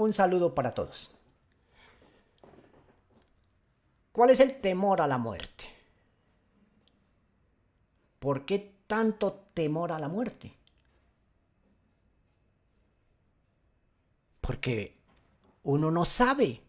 Un saludo para todos. ¿Cuál es el temor a la muerte? ¿Por qué tanto temor a la muerte? Porque uno no sabe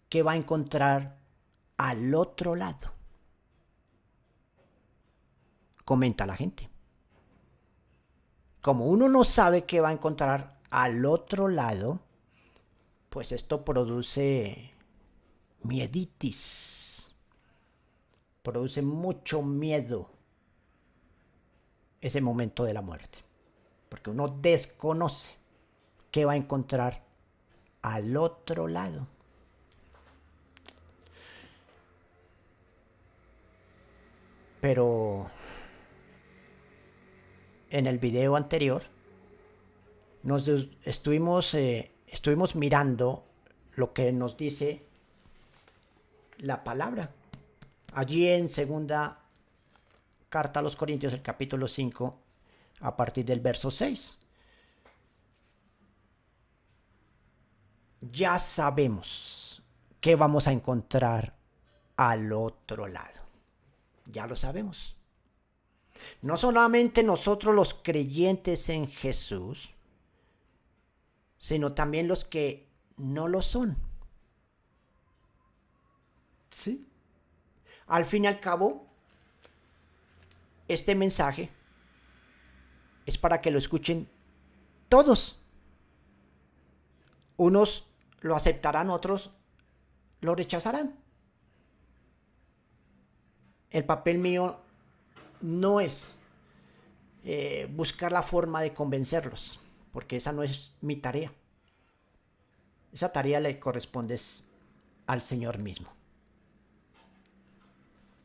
qué va a encontrar al otro lado. Comenta la gente. Como uno no sabe qué va a encontrar al otro lado, pues esto produce mieditis. Produce mucho miedo ese momento de la muerte. Porque uno desconoce qué va a encontrar al otro lado. Pero en el video anterior estuvimos mirando lo que nos dice la palabra. Allí en segunda carta a los Corintios, el capítulo 5, a partir del verso 6. Ya sabemos qué vamos a encontrar al otro lado. Ya lo sabemos. No solamente nosotros los creyentes en Jesús, sino también los que no lo son. ¿Sí? Al fin y al cabo, este mensaje es para que lo escuchen todos. Unos lo aceptarán, otros lo rechazarán. El papel mío no es buscar la forma de convencerlos, porque esa no es mi tarea. Esa tarea le corresponde al Señor mismo.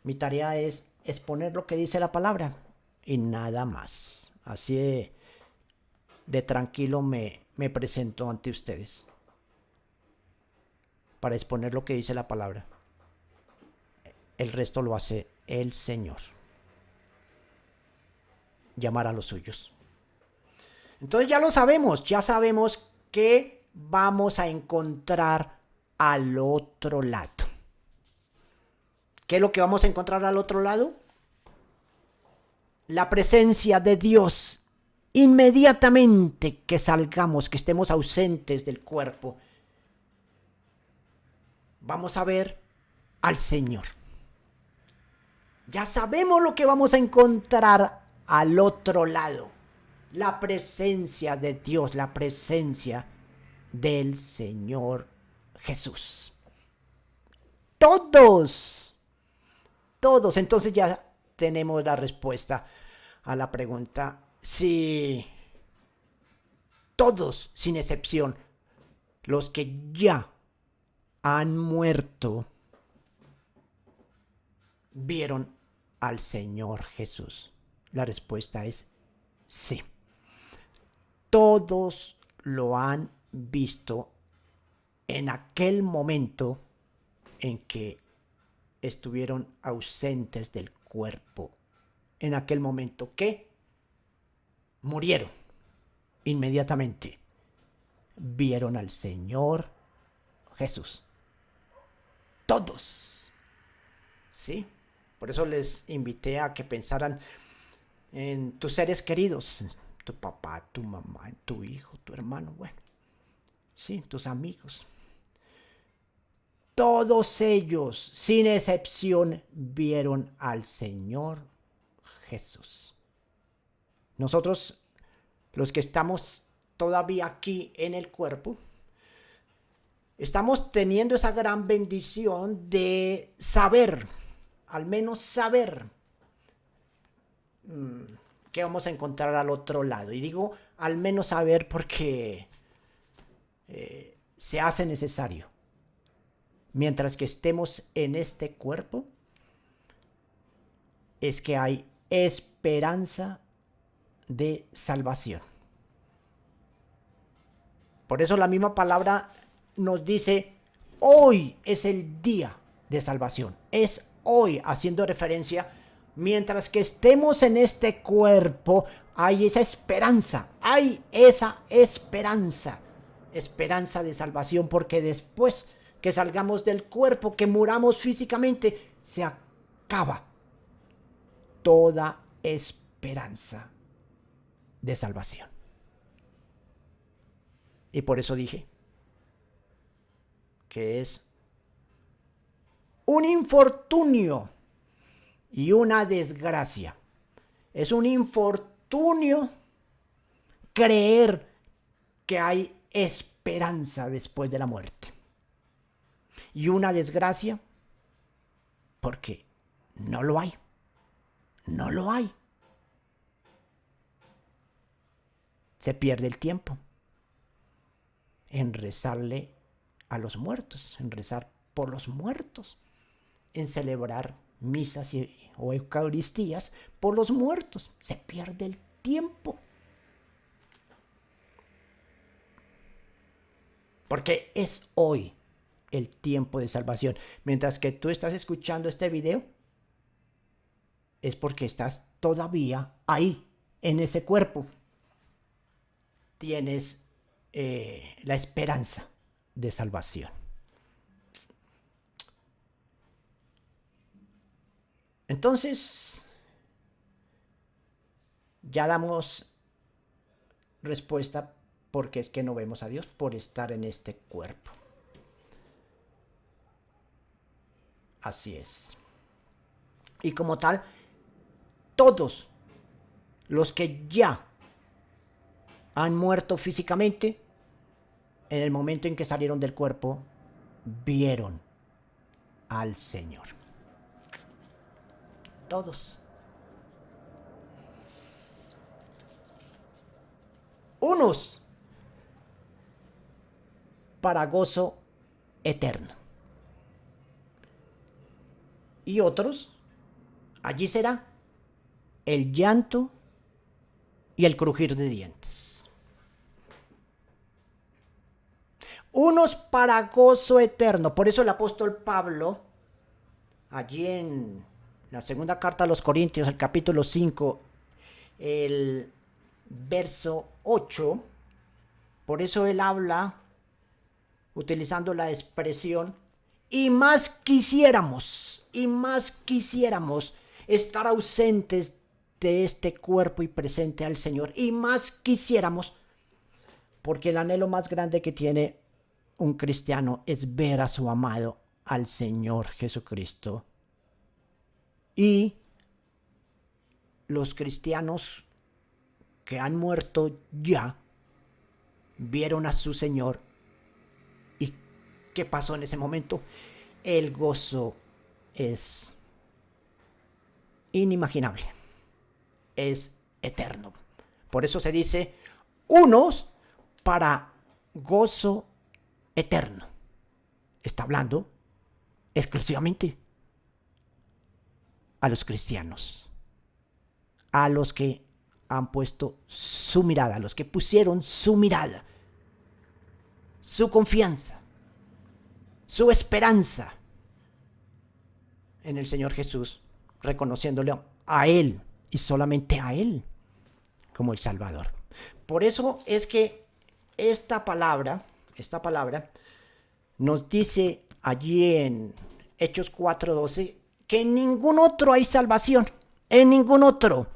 Mi tarea es exponer lo que dice la palabra y nada más. Así de tranquilo me presento ante ustedes para exponer lo que dice la palabra. El resto lo hace el Señor. Llamar a los suyos. Entonces ya lo sabemos, ya sabemos que vamos a encontrar al otro lado. ¿Qué es lo que vamos a encontrar al otro lado? La presencia de Dios. Inmediatamente que salgamos, que estemos ausentes del cuerpo, vamos a ver al Señor. Ya sabemos lo que vamos a encontrar al otro lado. La presencia de Dios, la presencia del Señor Jesús. Todos. Entonces ya tenemos la respuesta a la pregunta. Si todos, sin excepción, los que ya han muerto, vieron al Señor Jesús. La respuesta es sí. Todos lo han visto en aquel momento en que estuvieron ausentes del cuerpo. En aquel momento que murieron. Inmediatamente vieron al Señor Jesús. Todos. ¿Sí? Por eso les invité a que pensaran en tus seres queridos, tu papá, tu mamá, tu hijo, tu hermano, bueno, sí, tus amigos. Todos ellos, sin excepción, vieron al Señor Jesús. Nosotros, los que estamos todavía aquí en el cuerpo, estamos teniendo esa gran bendición de saber, al menos saber qué vamos a encontrar al otro lado. Y digo al menos saber porque se hace necesario. Mientras que estemos en este cuerpo, es que hay esperanza de salvación. Por eso la misma palabra nos dice, hoy es el día de salvación. Es hoy, haciendo referencia, mientras que estemos en este cuerpo, hay esa esperanza, esperanza de salvación, porque después que salgamos del cuerpo, que muramos físicamente, se acaba toda esperanza de salvación. Y por eso dije que es un infortunio y una desgracia. Es un infortunio creer que hay esperanza después de la muerte. Y una desgracia porque no lo hay. No lo hay. Se pierde el tiempo en rezarle a los muertos, en rezar por los muertos, en celebrar misas o eucaristías por los muertos. Se pierde el tiempo. Porque es hoy el tiempo de salvación. Mientras que tú estás escuchando este video, es porque estás todavía ahí, en ese cuerpo. Tienes la esperanza de salvación. Entonces, ya damos respuesta porque es que no vemos a Dios por estar en este cuerpo. Así es. Y como tal, todos los que ya han muerto físicamente, en el momento en que salieron del cuerpo, vieron al Señor. Todos. Unos para gozo eterno. Y otros, allí será el llanto y el crujir de dientes. Unos para gozo eterno. Por eso el apóstol Pablo, allí en la segunda carta a los Corintios, el capítulo 5, el verso 8, por eso él habla utilizando la expresión y más quisiéramos estar ausentes de este cuerpo y presente al Señor, y más quisiéramos, porque el anhelo más grande que tiene un cristiano es ver a su amado, al Señor Jesucristo. Y los cristianos que han muerto ya vieron a su Señor. ¿Y qué pasó en ese momento? El gozo es inimaginable, es eterno. Por eso se dice unos para gozo eterno. Está hablando exclusivamente a los cristianos, a los que han puesto su mirada, a los que pusieron su mirada, su confianza, su esperanza en el Señor Jesús, reconociéndole a Él y solamente a Él como el Salvador. Por eso es que esta palabra nos dice allí en Hechos 4:12 que en ningún otro hay salvación, en ningún otro.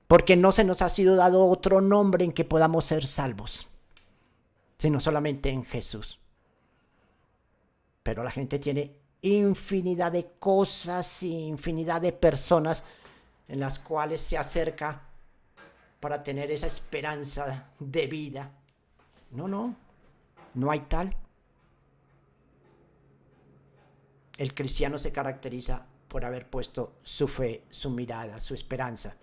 Porque no se nos ha sido dado otro nombre en que podamos ser salvos, sino solamente en Jesús. Pero la gente tiene infinidad de cosas y infinidad de personas en las cuales se acerca para tener esa esperanza de vida. No hay tal. El cristiano se caracteriza por haber puesto su fe, su mirada, su esperanza,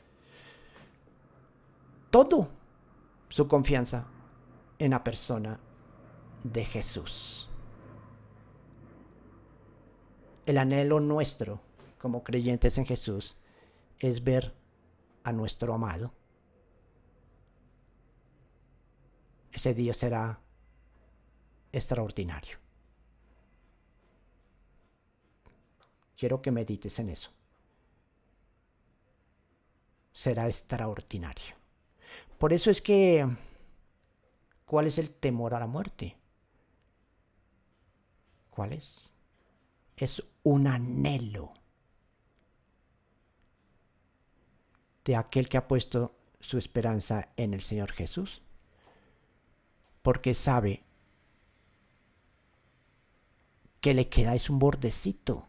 todo su confianza en la persona de Jesús. El anhelo nuestro como creyentes en Jesús es ver a nuestro amado. Ese día será extraordinario. Quiero que medites en eso. Será extraordinario. Por eso es que ¿Cuál es el temor a la muerte? ¿Cuál es? Es un anhelo de aquel que ha puesto su esperanza en el Señor Jesús, porque sabe que le queda es un bordecito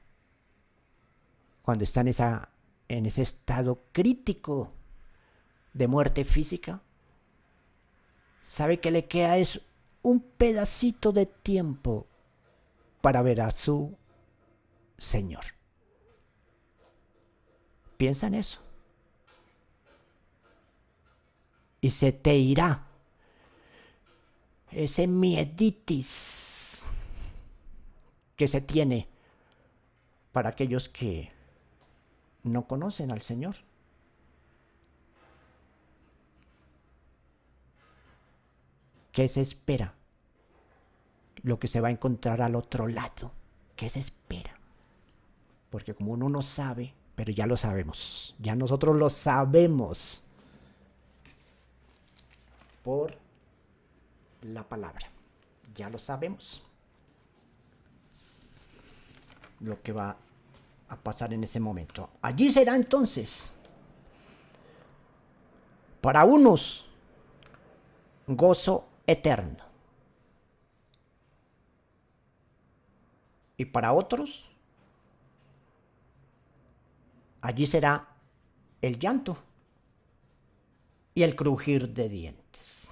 cuando está en ese estado crítico de muerte física. Sabe que le queda es un pedacito de tiempo para ver a su Señor. Piensa en eso. Y se te irá ese mieditis que se tiene para aquellos que no conocen al Señor. ¿Qué se espera? Lo que se va a encontrar al otro lado. ¿Qué se espera? Porque como uno no sabe, pero ya lo sabemos. Ya nosotros lo sabemos por la palabra. Ya lo sabemos. Lo que va a pasar en ese momento. Allí será entonces, para unos, gozo eterno. Y para otros, allí será el llanto y el crujir de dientes.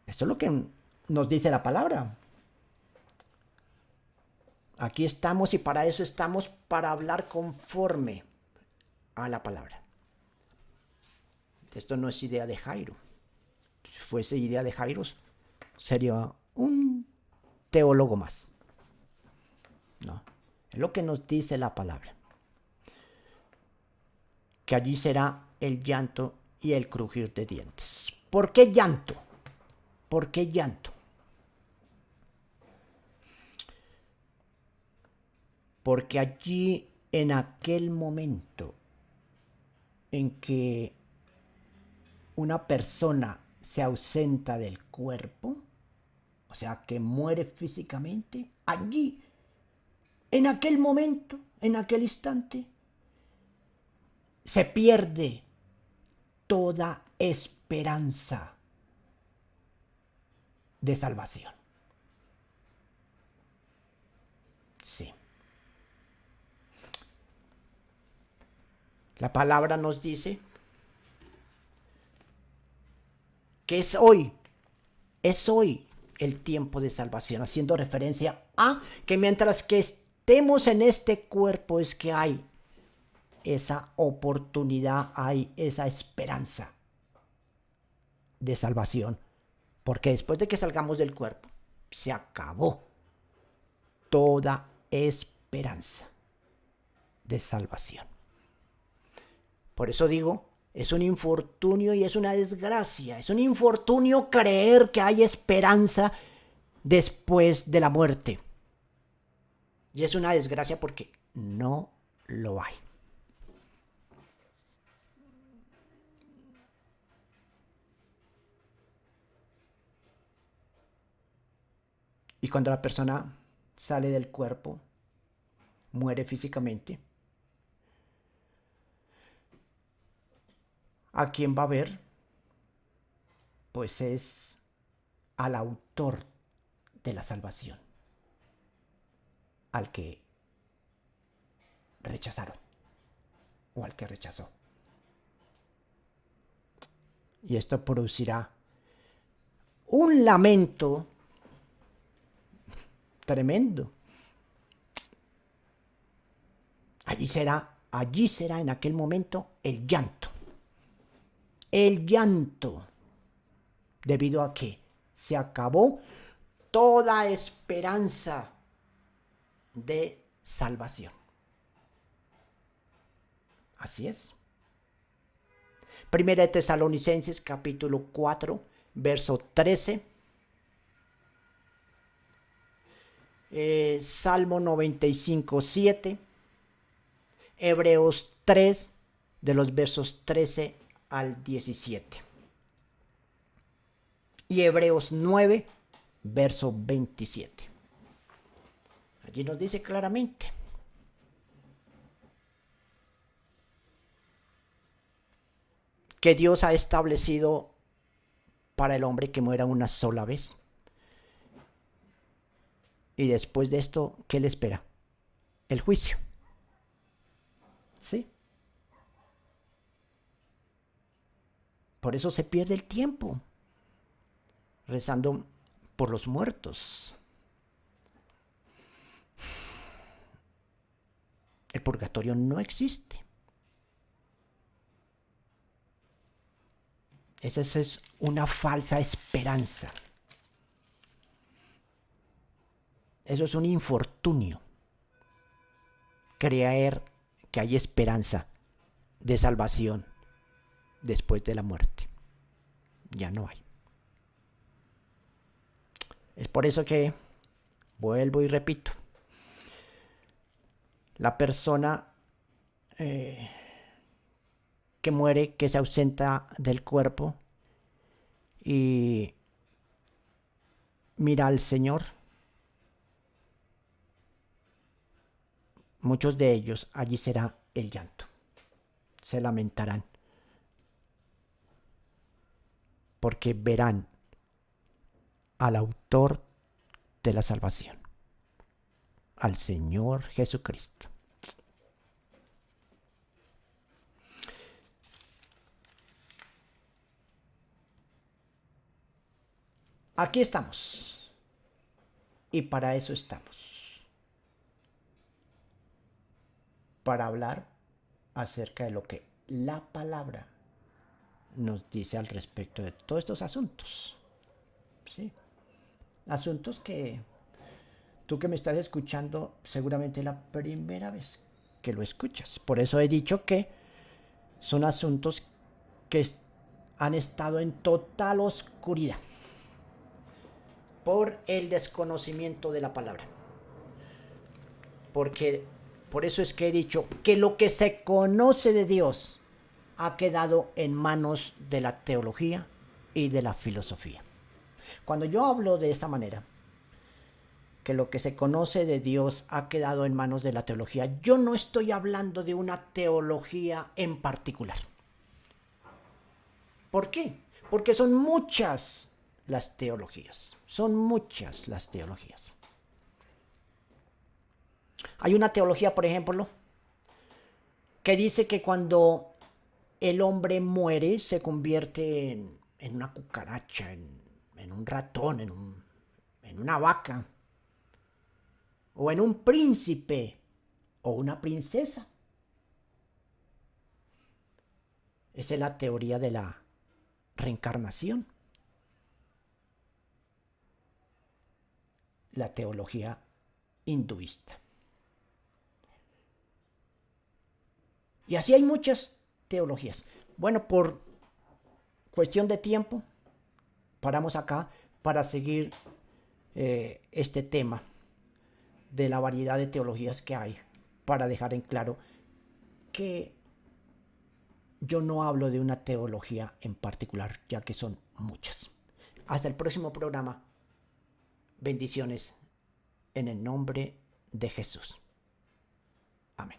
Esto es lo que nos dice la palabra. Aquí estamos y para eso estamos, para hablar conforme a la palabra. Esto no es idea de Jairo. Si fuese idea de Jairo, sería un teólogo más. No, es lo que nos dice la palabra. Que allí será el llanto y el crujir de dientes. ¿Por qué llanto? ¿Por qué llanto? Porque allí, en aquel momento en que una persona se ausenta del cuerpo, o sea, que muere físicamente, allí, en aquel momento, en aquel instante, se pierde toda esperanza de salvación. Sí. La palabra nos dice que es hoy el tiempo de salvación, haciendo referencia a que mientras que estemos en este cuerpo es que hay esa oportunidad, hay esa esperanza de salvación, porque después de que salgamos del cuerpo, se acabó toda esperanza de salvación. Por eso digo, es un infortunio y es una desgracia. Es un infortunio creer que hay esperanza después de la muerte. Y es una desgracia porque no lo hay. Y cuando la persona sale del cuerpo, muere físicamente, ¿a quién va a ver? Pues es al autor de la salvación, al que rechazaron o al que rechazó. Y esto producirá un lamento tremendo. Allí será en aquel momento el llanto. El llanto, debido a que se acabó toda esperanza de salvación. Así es. Primera de Tesalonicenses capítulo 4, verso 13. Salmo 95, 7. Hebreos 3, de los versos 13 al 17. y Hebreos 9, verso 27. Allí nos dice claramente: que Dios ha establecido para el hombre que muera una sola vez. Y después de esto, ¿qué le espera? El juicio. ¿Sí? Por eso se pierde el tiempo rezando por los muertos. El purgatorio no existe. Esa es una falsa esperanza. Eso es un infortunio. Creer que hay esperanza de salvación después de la muerte. Ya no hay. Es por eso que, vuelvo y repito, la persona que muere, que se ausenta del cuerpo y mira al Señor, muchos de ellos allí será el llanto. Se lamentarán porque verán al autor de la salvación, al Señor Jesucristo. Aquí estamos y para eso estamos, para hablar acerca de lo que la palabra nos dice al respecto de todos estos asuntos. ¿Sí? Asuntos que tú que me estás escuchando seguramente es la primera vez que lo escuchas. Por eso he dicho que son asuntos que han estado en total oscuridad por el desconocimiento de la palabra. Porque por eso es que he dicho que lo que se conoce de Dios ha quedado en manos de la teología y de la filosofía. Cuando yo hablo de esta manera, que lo que se conoce de Dios ha quedado en manos de la teología, yo no estoy hablando de una teología en particular. ¿Por qué? Porque son muchas las teologías. Son muchas las teologías. Hay una teología, por ejemplo, que dice que cuando el hombre muere se convierte en una cucaracha, en un ratón, en una vaca, o en un príncipe o una princesa. Esa es la teoría de la reencarnación. La teología hinduista. Y así hay muchas teologías. Bueno, por cuestión de tiempo, paramos acá para seguir este tema de la variedad de teologías que hay, para dejar en claro que yo no hablo de una teología en particular, ya que son muchas. Hasta el próximo programa. Bendiciones en el nombre de Jesús. Amén.